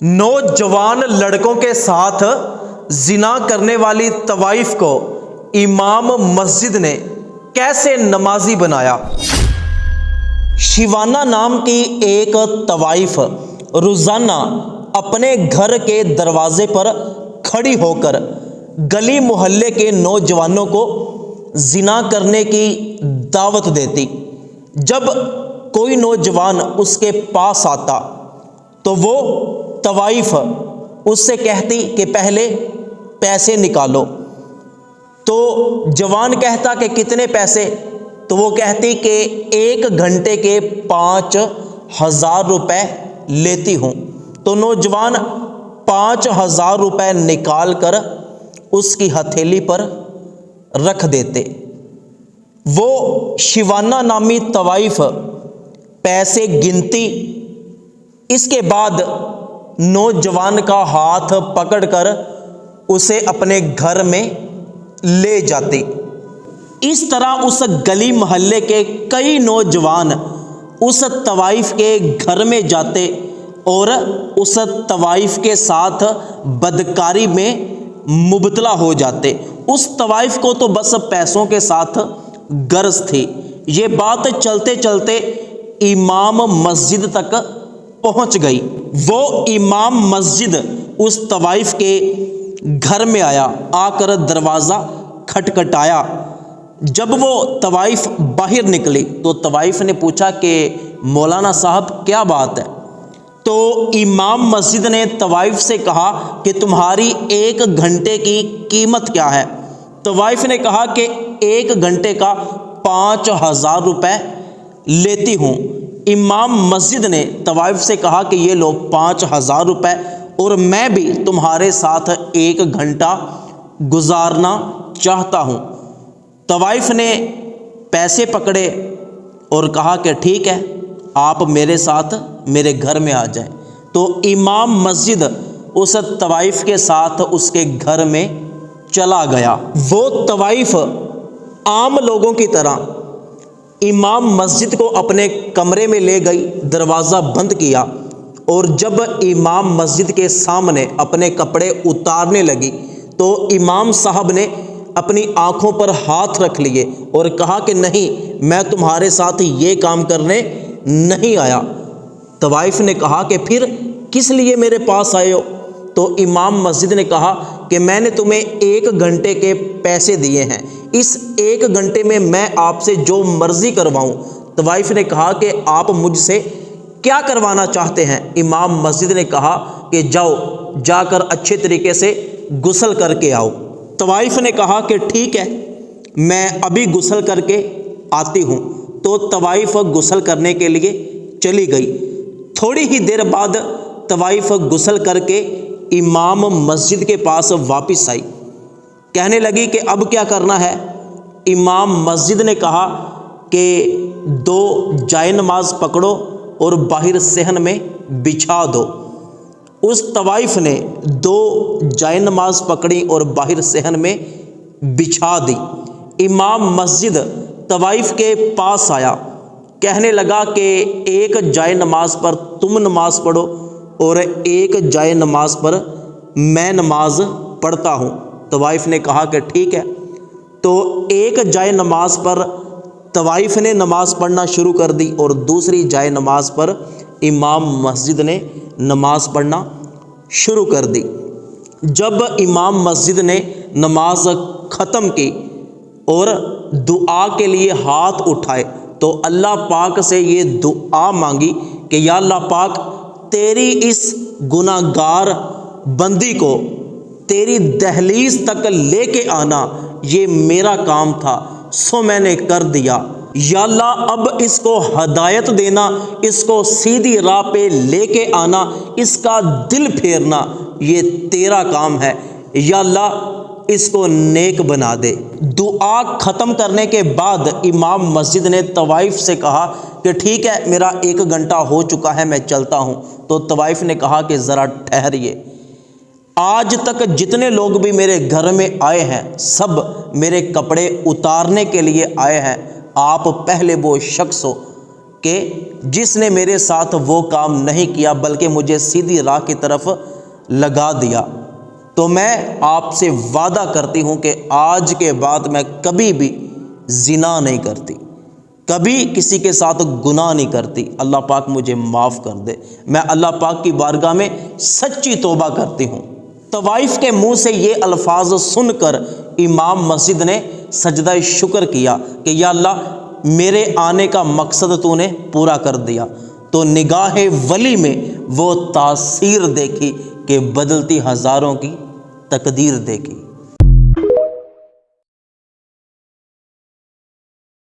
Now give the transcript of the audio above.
نوجوان لڑکوں کے ساتھ زنا کرنے والی طوائف کو امام مسجد نے کیسے نمازی بنایا؟ شیوانہ نام کی ایک طوائف روزانہ اپنے گھر کے دروازے پر کھڑی ہو کر گلی محلے کے نوجوانوں کو زنا کرنے کی دعوت دیتی۔ جب کوئی نوجوان اس کے پاس آتا تو وہ طوائف اس سے کہتی کہ پہلے پیسے نکالو، تو جوان کہتا کہ کتنے پیسے؟ تو وہ کہتی کہ 1 گھنٹے کے 5,000 روپے لیتی ہوں۔ تو نوجوان 5,000 روپے نکال کر اس کی ہتھیلی پر رکھ دیتے۔ وہ شیوانہ نامی طوائف پیسے گنتی، اس کے بعد نوجوان کا ہاتھ پکڑ کر اسے اپنے گھر میں لے جاتی۔ اس طرح اس گلی محلے کے کئی نوجوان اس طوائف کے گھر میں جاتے اور اس طوائف کے ساتھ بدکاری میں مبتلا ہو جاتے۔ اس طوائف کو تو بس پیسوں کے ساتھ غرض تھی۔ یہ بات چلتے چلتے امام مسجد تک پہنچ گئی۔ وہ امام مسجد اس طوائف کے گھر میں آیا، آ کر دروازہ کھٹکھٹایا۔ جب وہ طوائف باہر نکلی تو طوائف نے پوچھا کہ مولانا صاحب کیا بات ہے؟ تو امام مسجد نے طوائف سے کہا کہ تمہاری 1 گھنٹے کی قیمت کیا ہے؟ طوائف نے کہا کہ 1 گھنٹے کا 5,000 روپے لیتی ہوں۔ امام مسجد نے طوائف سے کہا کہ یہ لو 5,000 روپے، اور میں بھی تمہارے ساتھ 1 گھنٹہ گزارنا چاہتا ہوں۔ طوائف نے پیسے پکڑے اور کہا کہ ٹھیک ہے، آپ میرے ساتھ میرے گھر میں آ جائیں۔ تو امام مسجد اس طوائف کے ساتھ اس کے گھر میں چلا گیا۔ وہ طوائف عام لوگوں کی طرح امام مسجد کو اپنے کمرے میں لے گئی، دروازہ بند کیا، اور جب امام مسجد کے سامنے اپنے کپڑے اتارنے لگی تو امام صاحب نے اپنی آنکھوں پر ہاتھ رکھ لیے اور کہا کہ نہیں، میں تمہارے ساتھ یہ کام کرنے نہیں آیا۔ طوائف نے کہا کہ پھر کس لیے میرے پاس آئے ہو؟ تو امام مسجد نے کہا کہ میں نے تمہیں 1 گھنٹے کے پیسے دیے ہیں، اس 1 گھنٹے میں میں آپ سے جو مرضی کرواؤں۔ طوائف نے کہا کہ آپ مجھ سے کیا کروانا چاہتے ہیں؟ امام مسجد نے کہا کہ جاؤ، جا کر اچھے طریقے سے غسل کر کے آؤ۔ طوائف نے کہا کہ ٹھیک ہے، میں ابھی غسل کر کے آتی ہوں۔ تو طوائف غسل کرنے کے لیے چلی گئی۔ تھوڑی ہی دیر بعد طوائف غسل کر کے امام مسجد کے پاس واپس آئی، کہنے لگی کہ اب کیا کرنا ہے؟ امام مسجد نے کہا کہ 2 جائے نماز پکڑو اور باہر صحن میں بچھا دو۔ اس طوائف نے 2 جائے نماز پکڑی اور باہر صحن میں بچھا دی۔ امام مسجد طوائف کے پاس آیا، کہنے لگا کہ 1 جائے نماز پر تم نماز پڑھو اور 1 جائے نماز پر میں نماز پڑھتا ہوں۔ طوائف نے کہا کہ ٹھیک ہے۔ تو 1 جائے نماز پر طوائف نے نماز پڑھنا شروع کر دی اور دوسری جائے نماز پر امام مسجد نے نماز پڑھنا شروع کر دی۔ جب امام مسجد نے نماز ختم کی اور دعا کے لیے ہاتھ اٹھائے تو اللہ پاک سے یہ دعا مانگی کہ یا اللہ پاک، تیری اس گناہ گار بندی کو تیری دہلیز تک لے کے آنا یہ میرا کام تھا، سو میں نے کر دیا۔ یا اللہ اب اس کو ہدایت دینا، اس کو سیدھی راہ پہ لے کے آنا، اس کا دل پھیرنا یہ تیرا کام ہے۔ یا اللہ اس کو نیک بنا دے۔ دعا ختم کرنے کے بعد امام مسجد نے طوائف سے کہا کہ ٹھیک ہے، میرا 1 گھنٹہ ہو چکا ہے، میں چلتا ہوں۔ تو طوائف نے کہا کہ ذرا ٹھہریے، آج تک جتنے لوگ بھی میرے گھر میں آئے ہیں سب میرے کپڑے اتارنے کے لیے آئے ہیں، آپ پہلے وہ شخص ہو کہ جس نے میرے ساتھ وہ کام نہیں کیا بلکہ مجھے سیدھی راہ کی طرف لگا دیا، تو میں آپ سے وعدہ کرتی ہوں کہ آج کے بعد میں کبھی بھی زنا نہیں کرتی، کبھی کسی کے ساتھ گناہ نہیں کرتی۔ اللہ پاک مجھے معاف کر دے، میں اللہ پاک کی بارگاہ میں سچی توبہ کرتی ہوں۔ طوائف کے منہ سے یہ الفاظ سن کر امام مسجد نے سجدہ شکر کیا کہ یا اللہ میرے آنے کا مقصد تو نے پورا کر دیا۔ تو نگاہ ولی میں وہ تاثیر دیکھی کہ بدلتی ہزاروں کی تقدیر دیکھی۔